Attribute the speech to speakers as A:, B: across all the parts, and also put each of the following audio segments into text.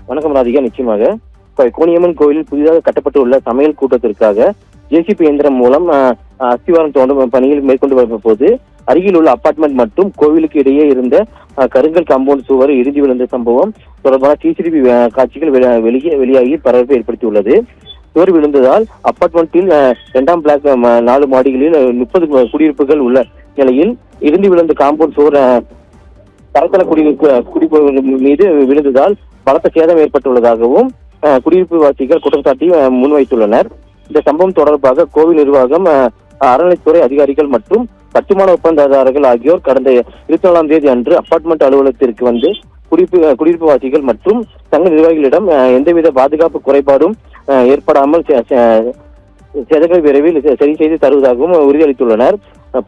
A: வணக்கம் ராதிகா. நிச்சயமாக கோணியம்மன் கோயிலில் புதிதாக கட்டப்பட்டுள்ள சமையல் கூட்டத்திற்காக ஜேசிபி இயந்திரம் மூலம் அஸ்திவாரம் தோண்டும் பணியில் மேற்கொண்டு வரும் போது அருகில் உள்ள அபார்ட்மெண்ட் மற்றும் கோவிலுக்கு இடையே இருந்த கருங்கல் காம்பவுண்ட் சுவர் இடிந்து விழுந்த சம்பவம் தொடர்பான சிசிடிவி காட்சிகள் வெளியாகி பரபரப்பை ஏற்படுத்தியுள்ளது. சுவர் விழுந்ததால் அபார்ட்மெண்டில் 2ஆம் பிளாக் 4 மாடிகளில் 30 குடியிருப்புகள் உள்ள நிலையில் இடிந்து விழுந்த காம்பவுண்ட் சுவர் தரத்தள குடியிருப்பு மீது விழுந்ததால் பலத்த சேதம் ஏற்பட்டுள்ளதாகவும் குடியிருப்பு வாசிகள் குற்றம் சாட்டி முன்வைத்துள்ளனர். இந்த சம்பவம் தொடர்பாக கோவில் நிர்வாகம், அறநிலைத்துறை அதிகாரிகள் மற்றும் கட்டுமான ஒப்பந்ததாரர்கள் ஆகியோர் கடந்த 24ஆம் தேதி அன்று அபார்ட்மெண்ட் அலுவலகத்திற்கு வந்து குடியிருப்பு வாசிகள் மற்றும் சங்க நிர்வாகிகளிடம் எந்தவித பாதுகாப்பு குறைபாடும் ஏற்படாமல் சேதங்களை விரைவில் சரி செய்து தருவதாகவும் உறுதியளித்துள்ளனர்.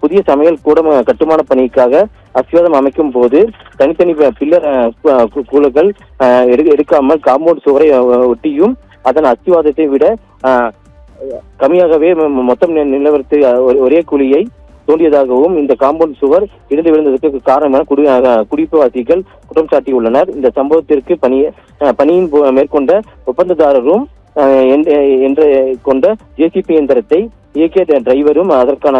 A: புதிய சமையல் கூடம் கட்டுமான பணிக்காக அஸ்திவாரம் அமைக்கும் போது தனித்தனி பில்லர் கூலங்கள் எடுக்காமல் காம்பவுண்ட் சுவரை ஒட்டியும் அதன் அஸ்திவாதத்தை விட கம்மியாகவே மொத்தம் நிலவரத்தை ஒரே குழியை தோண்டியதாகவும் இந்த காம்பவுண்ட் சுவர் இடிந்து விழுந்ததற்கு காரணம் குடியிருப்பு வாசிகள் குற்றம் சாட்டியுள்ளனர். இந்த சம்பவத்திற்கு பணியின் மேற்கொண்ட ஒப்பந்ததாரரும் என்று கொண்ட ஜேசிபி இயந்திரத்தை இயக்கிய டிரைவரும் அதற்கான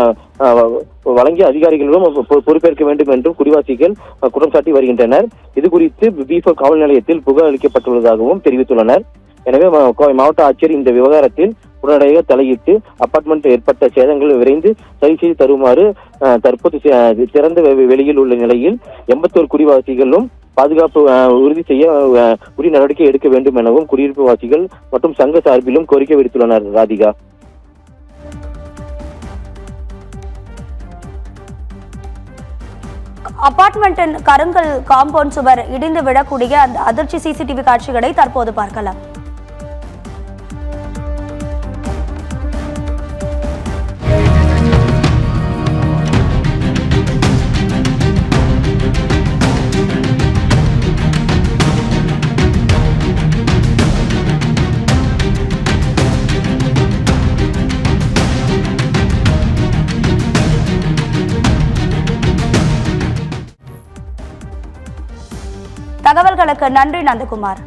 A: வழங்கிய அதிகாரிகளும் பொறுப்பேற்க வேண்டும் என்றும் குடிவாசிகள் குற்றம் சாட்டி வருகின்றனர். இது குறித்து B4 காவல் நிலையத்தில் புகார் அளிக்கப்பட்டுள்ளதாகவும் தெரிவித்துள்ளனர். எனவே மாவட்ட ஆட்சியர் இந்த விவகாரத்தில் உடனடியாக தலையிட்டு அபார்ட்மெண்ட் ஏற்பட்ட சேதங்களை விரைந்து சரி செய்து தருமாறு தற்போது திறந்த வெளியில் உள்ள நிலையில் 81 குடிவாசிகளும் பாதுகாப்பு உறுதி செய்ய உரிய நடவடிக்கை எடுக்க வேண்டும் எனவும் குடியிருப்பு வாசிகள் மற்றும் சங்க சார்பிலும் கோரிக்கை விடுத்துள்ளனர். ராதிகா.
B: அபார்ட்மெண்டின் கருங்கல் காம்பவுண்ட் சுவர் இடிந்து விடக்கூடிய அந்த அதிர்ச்சி சிசிடிவி காட்சிகளை தற்போது பார்க்கலாம். தகவல்களுக்கு நன்றி நந்தகுமார்.